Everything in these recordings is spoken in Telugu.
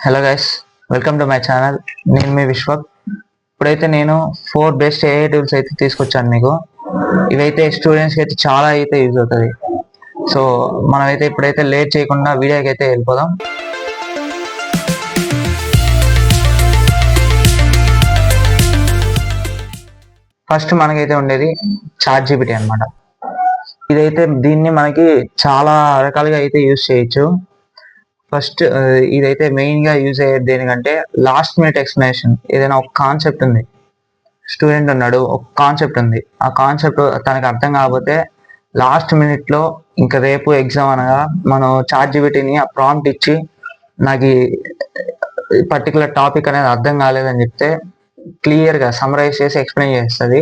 Hello guys, welcome to my channel. నేను మీ విశ్వక్. ఇప్పుడైతే నేను 4 బెస్ట్ ఏఐ టూల్స్ అయితే తీసుకొచ్చాను మీకు. ఇవైతే స్టూడెంట్స్కి అయితే చాలా అయితే యూజ్ అవుతుంది. సో మనమైతే ఇప్పుడైతే లేట్ చేయకుండా వీడియోకి అయితే వెళ్ళిపోదాం. ఫస్ట్ మనకైతే ఉండేది చాట్ జీపీటీ అనమాట. దీన్ని మనకి చాలా రకాలుగా అయితే యూజ్ చేయొచ్చు. ఫస్ట్ ఇదైతే మెయిన్ గా యూజ్ అయ్యేది దేనికంటే లాస్ట్ మినిట్ ఎక్స్ప్లెనేషన్. ఏదైనా ఒక కాన్సెప్ట్ ఉంది, స్టూడెంట్ ఉన్నాడు, ఒక కాన్సెప్ట్ ఉంది, ఆ కాన్సెప్ట్ తనకు అర్థం కాకపోతే లాస్ట్ మినిట్ లో ఇంకా రేపు ఎగ్జామ్ అనగా మనం చాట్ జీపీటీని ఆ ప్రాంప్ట్ ఇచ్చి నాకు ఈ పర్టికులర్ టాపిక్ అనేది అర్థం కాలేదని చెప్తే క్లియర్ గా సమరైజ్ చేసి ఎక్స్ప్లెయిన్ చేస్తుంది.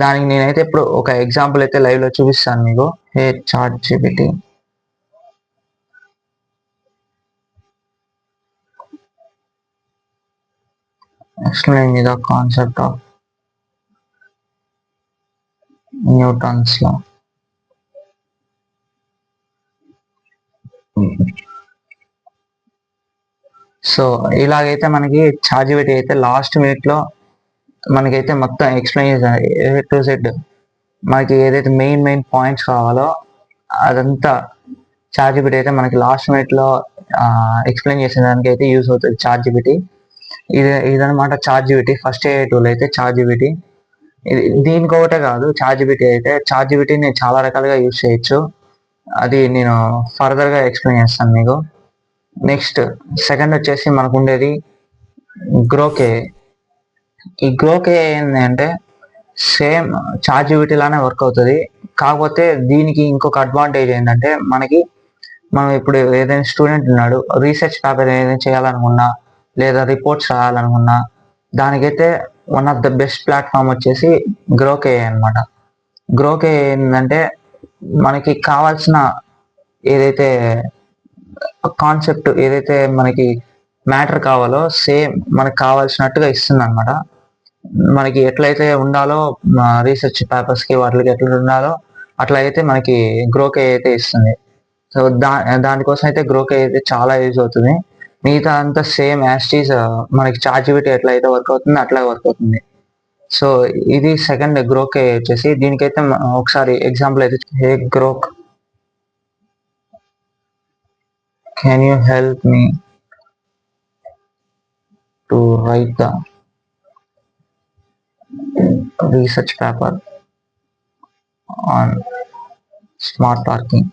దానికి నేనైతే ఇప్పుడు ఒక ఎగ్జాంపుల్ అయితే లైవ్ లో చూపిస్తాను మీకు. Hey ChatGPT, explain me the concept of Newton's law. So ఇలాగైతే మనకి చాట్ జీపీటీ అయితే లాస్ట్ మినిట్ లో మనకైతే మొత్తం ఎక్స్ప్లెయిన్ చేశాను. ఏ టు జెడ్ మనకి ఏదైతే మెయిన్ పాయింట్స్ కావాలో అదంతా చాట్ జీపీటీ అయితే మనకి లాస్ట్ మినిట్ లో ఎక్స్ప్లెయిన్ చేసిన దానికి అయితే యూజ్ అవుతుంది చాట్ జీపీటీ. ఇదనమాట చాట్ జీపీటీ. ఫస్ట్ ఏ టూల్ అయితే చాట్ జీపీటీ. దీనికి ఒకటే కాదు, చాట్ జీపీటీ అయితే చాట్ జీపీటీని చాలా రకాలుగా యూజ్ చేయొచ్చు. అది నేను ఫర్దర్ గా ఎక్స్ప్లెయిన్ చేస్తాను మీకు. నెక్స్ట్ సెకండ్ వచ్చేసి మనకు ఉండేది గ్రోకే. ఈ గ్రోకే ఏంటి అంటే సేమ్ చాట్ జీపీటీ లానే వర్క్ అవుతుంది. కాకపోతే దీనికి ఇంకొక అడ్వాంటేజ్ ఏంటంటే మనం ఇప్పుడు ఏదైనా స్టూడెంట్ ఉన్నాడు, రీసెర్చ్ పేపర్ ఏదైనా చేయాలనుకున్నా లేదా రిపోర్ట్స్ రాయాలనుకున్నా దానికైతే one of the best platform వచ్చేసి గ్రోకే అనమాట. గ్రోకే ఏంటంటే మనకి కావాల్సిన ఏదైతే కాన్సెప్ట్, ఏదైతే మనకి మ్యాటర్ కావాలో సేమ్ మనకు కావాల్సినట్టుగా ఇస్తుంది అనమాట. మనకి ఎట్లయితే ఉండాలో రీసెర్చ్ పేపర్స్ కి వాటికి ఎట్లా ఉండాలో అట్లా అయితే మనకి గ్రోకే అయితే ఇస్తుంది. సో దానికోసం అయితే గ్రోకే అయితే చాలా యూజ్ అవుతుంది. మిగతా అంతా సేమ్ యాస్టీస్ మనకి చాట్ జీపీటీ ఎట్లా అయితే వర్క్ అవుతుంది అట్లా వర్క్ అవుతుంది. సో ఇది సెకండ్ గ్రోకే వచ్చేసి. దీనికైతే ఒకసారి ఎగ్జాంపుల్ అయితే, hey Grok, can you help me to write the research paper on smart parking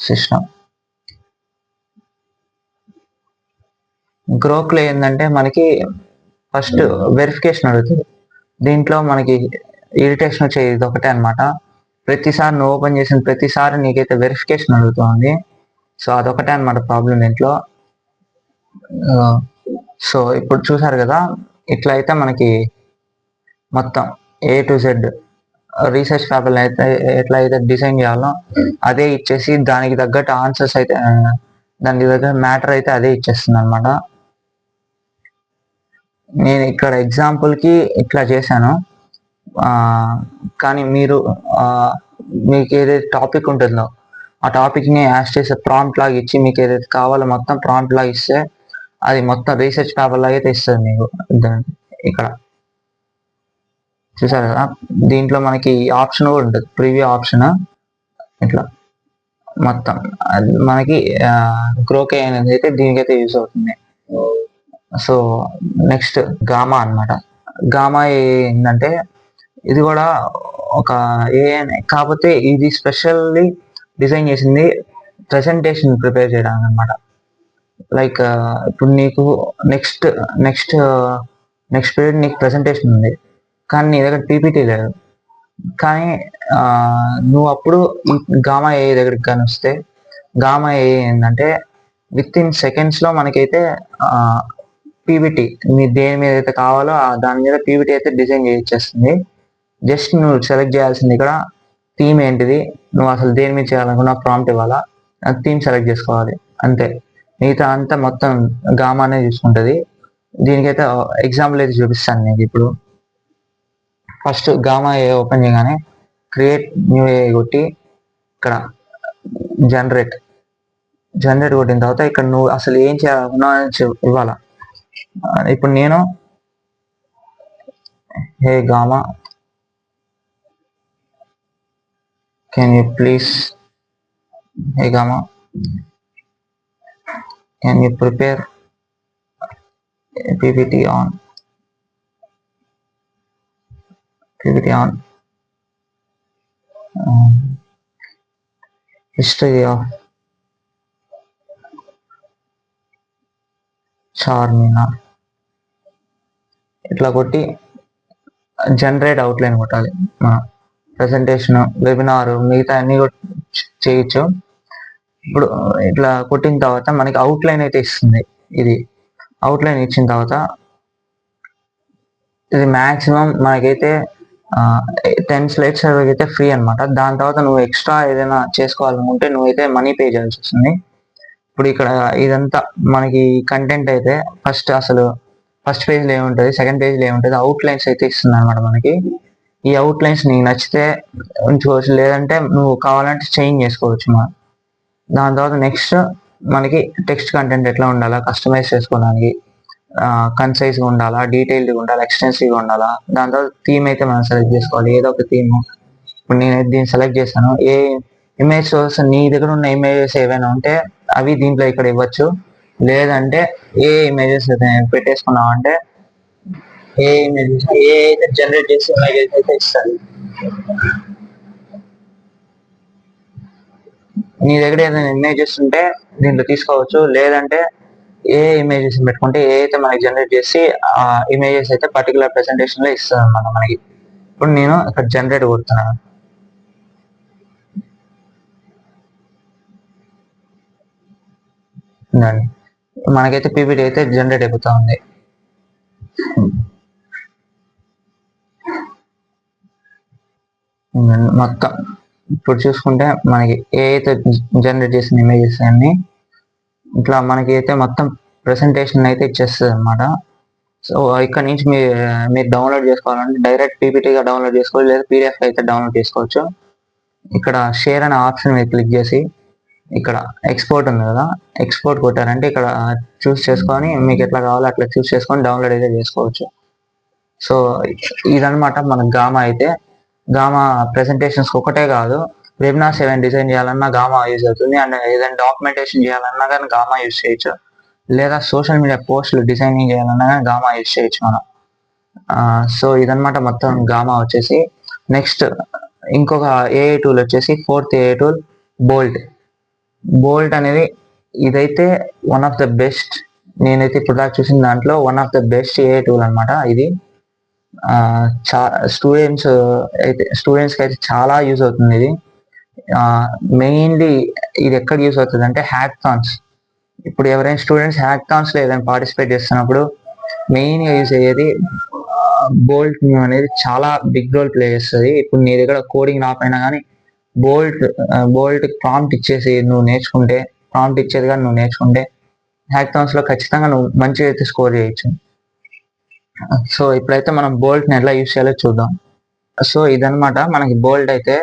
system. గ్రోక్లో ఏంటంటే మనకి ఫస్ట్ వెరిఫికేషన్ అడుగుతుంది. దీంట్లో మనకి ఇరిటేషన్ వచ్చేది ఇది ఒకటే అనమాట. ప్రతిసారి నువ్వు ఓపెన్ చేసిన ప్రతిసారి నీకైతే వెరిఫికేషన్ అడుగుతుంది. సో అదొకటే అనమాట ప్రాబ్లం దీంట్లో. సో ఇప్పుడు చూసారు కదా, ఇట్లా అయితే మనకి మొత్తం A to Z research paper అయితే ఎట్లా అయితే డిజైన్ చేయాలో అదే ఇచ్చేసి దానికి తగ్గట్టు ఆన్సర్స్ అయితే దానికి తగ్గ మ్యాటర్ అయితే అదే ఇచ్చేస్తుంది అనమాట. నేను ఇక్కడ ఎగ్జాంపుల్ కి ఇట్లా చేశాను. కానీ మీకు ఏదైతే టాపిక్ ఉంటుందో ఆ టాపిక్ ని యాజ్ చేసే ప్రాంప్ట్ లాగా ఇచ్చి మీకు ఏదైతే కావాలో మొత్తం ప్రాంప్ట్ లాగా ఇస్తే అది మొత్తం రీసెర్చ్ పేపర్ లాగా అయితే ఇస్తుంది మీకు. ఇక్కడ చూసారు కదా, దీంట్లో మనకి ఆప్షన్ కూడా ఉంటుంది, ప్రివ్యూ ఆప్షన్. ఇట్లా మొత్తం మనకి గ్రోకే అనేది అయితే దీనికైతే యూజ్ అవుతుంది. సో నెక్స్ట్ గామా అనమాట. గామా ఏంటంటే ఇది కూడా ఒక ఏఐ, కాకపోతే ఇది స్పెషల్లీ డిజైన్ చేసింది ప్రెజెంటేషన్ ప్రిపేర్ చేయడానికి అనమాట. లైక్ ఇప్పుడు నీకు నెక్స్ట్ నెక్స్ట్ నెక్స్ట్ పీరియడ్ నీకు ప్రెజెంటేషన్ ఉంది, కానీ నీ దగ్గర పీపీటీ లేదు. కానీ నువ్వు అప్పుడు ఈ గామా ఏ దగ్గరికి కానీ వస్తే, గామా ఏ ఏంటంటే విత్ ఇన్ సెకండ్స్ లో మనకైతే పీపీటీ మీ దేని మీద అయితే కావాలో దాని మీద పీపీటీ అయితే డిజైన్ చేయించేస్తుంది. జస్ట్ నువ్వు సెలెక్ట్ చేయాల్సింది ఇక్కడ థీమ్ ఏంటిది, నువ్వు అసలు దేని మీద చేయాలనుకున్నా ప్రాంప్ట్ ఇవ్వాలా, థీమ్ సెలెక్ట్ చేసుకోవాలి, అంతే. మిగతా అంతా మొత్తం గామానే చూసుకుంటుంది. దీనికైతే ఎగ్జాంపుల్ అయితే చూపిస్తాను నేను ఇప్పుడు. ఫస్ట్ గామా ఏ ఓపెన్ చేయగానే క్రియేట్ న్యూ ఏ కొట్టి ఇక్కడ జనరేట్ జనరేట్ కొట్టిన తర్వాత ఇక్కడ నువ్వు అసలు ఏం చేయాలనుకున్నా ఇవ్వాలా. ఇప్పుడు నేను hey Gamma can you please, hey Gamma can you prepare PPT on history of Charminar ఇట్లా కొట్టి జనరేట్ అవుట్లైన్ కొట్టాలి. మనం ప్రెజెంటేషన్, వెబినార్ మిగతా అన్ని చేయొచ్చు. ఇప్పుడు ఇట్లా కొట్టిన తర్వాత మనకి అవుట్లైన్ అయితే ఇస్తుంది. ఇది అవుట్లైన్ ఇచ్చిన తర్వాత ఇది మ్యాక్సిమం మనకైతే 10 స్లైడ్స్ అయితే ఫ్రీ అనమాట. దాని తర్వాత నువ్వు ఎక్స్ట్రా ఏదైనా చేసుకోవాలనుకుంటే నువ్వైతే మనీ పే చేయాల్సి వస్తుంది. ఇప్పుడు ఇక్కడ ఇదంతా మనకి కంటెంట్ అయితే ఫస్ట్ పేజ్లో ఏముంటుంది, సెకండ్ పేజ్లో ఏముంటుంది, అవుట్లైన్స్ అయితే ఇస్తుంది అనమాట మనకి. ఈ అవుట్లైన్స్ నీకు నచ్చితే ఉంచుకోవచ్చు, లేదంటే నువ్వు కావాలంటే చేంజ్ చేసుకోవచ్చు మనం. దాని తర్వాత నెక్స్ట్ మనకి టెక్స్ట్ కంటెంట్ ఎట్లా ఉండాలా, కస్టమైజ్ చేసుకోవడానికి కన్సైజ్గా ఉండాలా, డీటెయిల్డ్గా ఉండాలా, ఎక్స్టెన్సివ్గా ఉండాలా. దాని తర్వాత థీమ్ అయితే మనం సెలెక్ట్ చేసుకోవాలి, ఏదో ఒక థీమ్. ఇప్పుడు నేనైతే దీన్ని సెలెక్ట్ చేశాను. ఏ ఇమేజ్ సోర్స్ నీ దగ్గర ఉన్న ఇమేజెస్ ఏవైనా ఉంటే అవి దీంట్లో ఇక్కడ ఇవ్వచ్చు, లేదంటే ఏ ఇమేజెస్ పెట్టేసుకున్నావు అంటే ఏ ఇమేజెస్ ఏ అయితే జనరేట్ చేసే ఇమేజెస్ అయితే ఇస్తుంది. నీ దగ్గర ఏదైనా ఇమేజెస్ ఉంటే దీంట్లో తీసుకోవచ్చు, లేదంటే ఏ ఇమేజెస్ పెట్టుకుంటే ఏ అయితే మనకి జనరేట్ చేసి ఆ ఇమేజెస్ అయితే పర్టికులర్ ప్రెసెంటేషన్ లో ఇస్తుంది అనమాట మనకి. ఇప్పుడు నేను ఇక్కడ జనరేట్ కొడుతున్నాను. మనకైతే పీపీటీ అయితే జనరేట్ అయిపోతా ఉంది. మొత్తం ఇప్పుడు చూసుకుంటే మనకి ఏ అయితే జనరేట్ చేసిన ఇమేజెస్ అన్ని ఇట్లా మనకి అయితే మొత్తం ప్రెసెంటేషన్ అయితే ఇచ్చేస్తుంది అనమాట. సో ఇక్కడ నుంచి మీరు డౌన్లోడ్ చేసుకోవాలంటే డైరెక్ట్ పీపీటీగా డౌన్లోడ్ చేసుకోవచ్చు, లేదా పీడిఎఫ్ అయితే డౌన్లోడ్ చేసుకోవచ్చు. ఇక్కడ షేర్ అనే ఆప్షన్ మీద క్లిక్ చేసి ఇక్కడ ఎక్స్పోర్ట్ ఉంది కదా, ఎక్స్పోర్ట్ కొట్టారంటే ఇక్కడ చూస్ చేసుకొని మీకు ఎట్లా కావాలో అట్లా చూస్ చేసుకొని డౌన్లోడ్ అయితే చేసుకోవచ్చు. సో ఇదనమాట మన గామా అయితే. గామా ప్రెసెంటేషన్స్ ఒకటే కాదు, వెబినార్స్ ఏమైనా డిజైన్ చేయాలన్నా గామా యూజ్ అవుతుంది, అండ్ ఏదైనా డాక్యుమెంటేషన్ చేయాలన్నా కానీ గామా యూజ్ చేయొచ్చు, లేదా సోషల్ మీడియా పోస్టులు డిజైనింగ్ చేయాలన్నా కానీ గామా యూజ్ చేయొచ్చు మనం. సో ఇదనమాట మొత్తం గామా వచ్చేసి. నెక్స్ట్ ఇంకొక ఏఐ టూల్ వచ్చేసి, ఫోర్త్ ఏఐ టూల్ బోల్ట్ అనేది. ఇదైతే వన్ ఆఫ్ ద బెస్ట్, నేనైతే ఇప్పుడు దాకా చూసిన దాంట్లో one of the best AI tool అనమాట ఇది. స్టూడెంట్స్కి అయితే చాలా యూజ్ అవుతుంది ఇది. మెయిన్లీ ఇది ఎక్కడ యూజ్ అవుతుంది అంటే హ్యాకథాన్స్. ఇప్పుడు ఎవరైనా స్టూడెంట్స్ హ్యాకథాన్స్లో ఏదైనా పార్టిసిపేట్ చేస్తున్నప్పుడు మెయిన్గా యూజ్ అయ్యేది బోల్ట్ అనేది చాలా బిగ్ రోల్ ప్లే చేస్తుంది. ఇప్పుడు నీ దగ్గర కోడింగ్ రాకపోయినా కానీ బోల్ట్ ప్రాంప్ట్ ఇచ్చేసి నువ్వు నేర్చుకుంటే, ప్రాంప్ట్ ఇచ్చేది కానీ నువ్వు నేర్చుకుంటే హ్యాకథాన్స్లో ఖచ్చితంగా నువ్వు మంచిగా అయితే స్కోర్ చేయొచ్చు. సో ఇప్పుడైతే మనం బోల్ట్ని ఎలా యూజ్ చేయాలో చూద్దాం. సో ఇదనమాట మనకి బోల్ట్ అయితే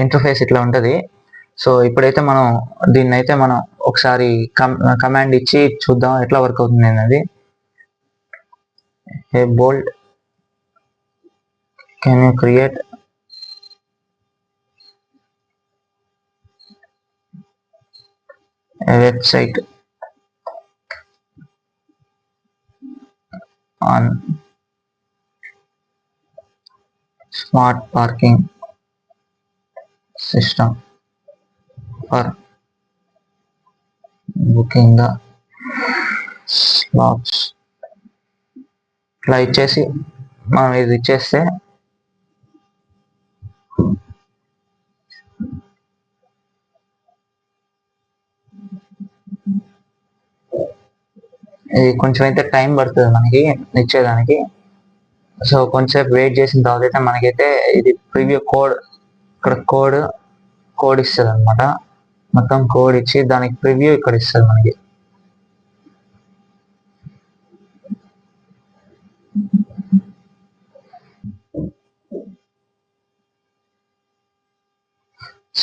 ఇంటర్ఫేస్ ఇట్లా ఉంటుంది. సో ఇప్పుడైతే దీన్ని అయితే మనం ఒకసారి కమాండ్ ఇచ్చి చూద్దాం ఎట్లా వర్క్ అవుతుంది అనేది. Hey Bolt can you create a website on smart parking system for booking the slots. ఇట్లా ఇచ్చేసి మనం ఇది ఇచ్చేస్తే ఇది కొంచెం అయితే టైం పడుతుంది మనకి ఇచ్చేదానికి. సో కొంచెంసేపు వెయిట్ చేసిన తర్వాత అయితే మనకైతే ఇది ప్రివ్యూ ఇక్కడ కోడ్ ఇస్తుంది అనమాట. మొత్తం కోడ్ ఇచ్చి దానికి ప్రివ్యూ ఇక్కడ ఇస్తుంది మనకి.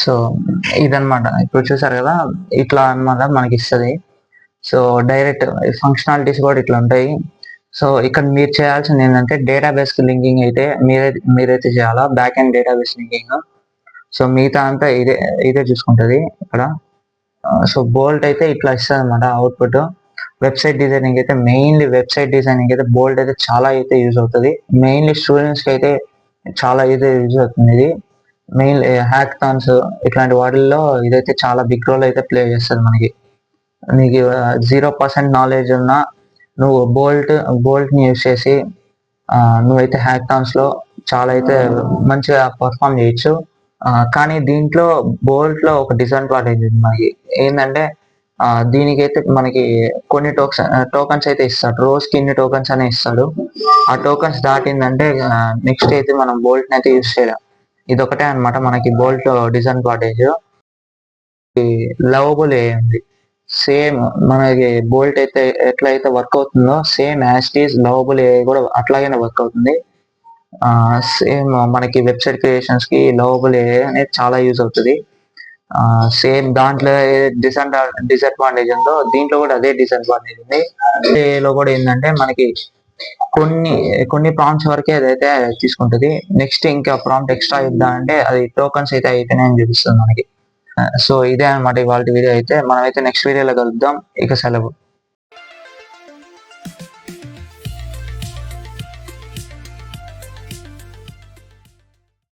సో ఇదన్నమాట. ఇప్పుడు చూసారు కదా, ఇట్లా అన్నమాట మనకి ఇస్తుంది. సో డైరెక్ట్ ఫంక్షనాలిటీస్ కూడా ఇట్లా ఉంటాయి. సో ఇక్కడ మీరు చేయాల్సింది ఏంటంటే డేటాబేస్ లింకింగ్ అయితే మీరైతే చేయాలా, back end database linking. So మిగతా అంతా ఇదే చూసుకుంటుంది ఇక్కడ. సో బోల్ట్ అయితే ఇట్లా ఇస్తుంది అనమాట అవుట్పుట్. వెబ్సైట్ డిజైనింగ్ అయితే వెబ్సైట్ డిజైనింగ్ అయితే బోల్ట్ అయితే చాలా అయితే యూజ్ అవుతుంది. మెయిన్లీ స్టూడెంట్స్కి అయితే చాలా అయితే యూజ్ అవుతుంది ఇది. మెయిన్ హ్యాకథాన్స్ ఇట్లాంటి వాటిల్లో ఇదైతే చాలా బిగ్ రోల్ అయితే ప్లే చేస్తుంది మనకి. నీకు 0% నాలెడ్జ్ ఉన్నా నువ్వు బోల్ట్ని యూజ్ చేసి నువ్వైతే హ్యాకథాన్స్లో చాలా అయితే మంచిగా పర్ఫామ్ చేయొచ్చు. కానీ దీంట్లో బోల్ట్లో ఒక డిసడ్వాంటేజ్ ఉంది మనకి. ఏంటంటే దీనికైతే మనకి కొన్ని టోకన్స్ అయితే ఇస్తాడు. రోజుకి ఇన్ని టోకన్స్ అనే ఇస్తాడు. ఆ టోకన్స్ దాటిందంటే నెక్స్ట్ అయితే మనం బోల్ట్ అయితే యూజ్ చేయలేం. ఇదొకటే అనమాట మనకి బోల్ట్ డిసడ్వాంటేజ్. లవబుల్ ఏ ఉంది, సేమ్ మనకి బోల్ట్ అయితే ఎట్లయితే వర్క్ అవుతుందో same as it is Lovable ఏ కూడా అట్లాగనే వర్క్ అవుతుంది. సేమ్ మనకి వెబ్సైట్ క్రియేషన్స్ కి లవబుల్ ఏ అనేది చాలా యూజ్ అవుతుంది. సేమ్ దాంట్లో డిసడ్వాంటేజ్ ఉందో దీంట్లో కూడా అదే డిసడ్వాంటేజ్ ఉంది. లో కూడా ఏంటంటే మనకి కొన్ని కొన్ని ప్రాంప్ట్స్ వరకే అదైతే తీసుకుంటుంది. నెక్స్ట్ ఇంకా ప్రాంప్ట్ ఎక్స్ట్రా ఇద్దామంటే అది టోకన్స్ అయితే అయిపోయినాయని చూపిస్తుంది మనకి. సో ఇదే అనమాట ఇవాళ వీడియో అయితే. మనమైతే నెక్స్ట్ వీడియోలో కలుద్దాం. ఇక సెలవు.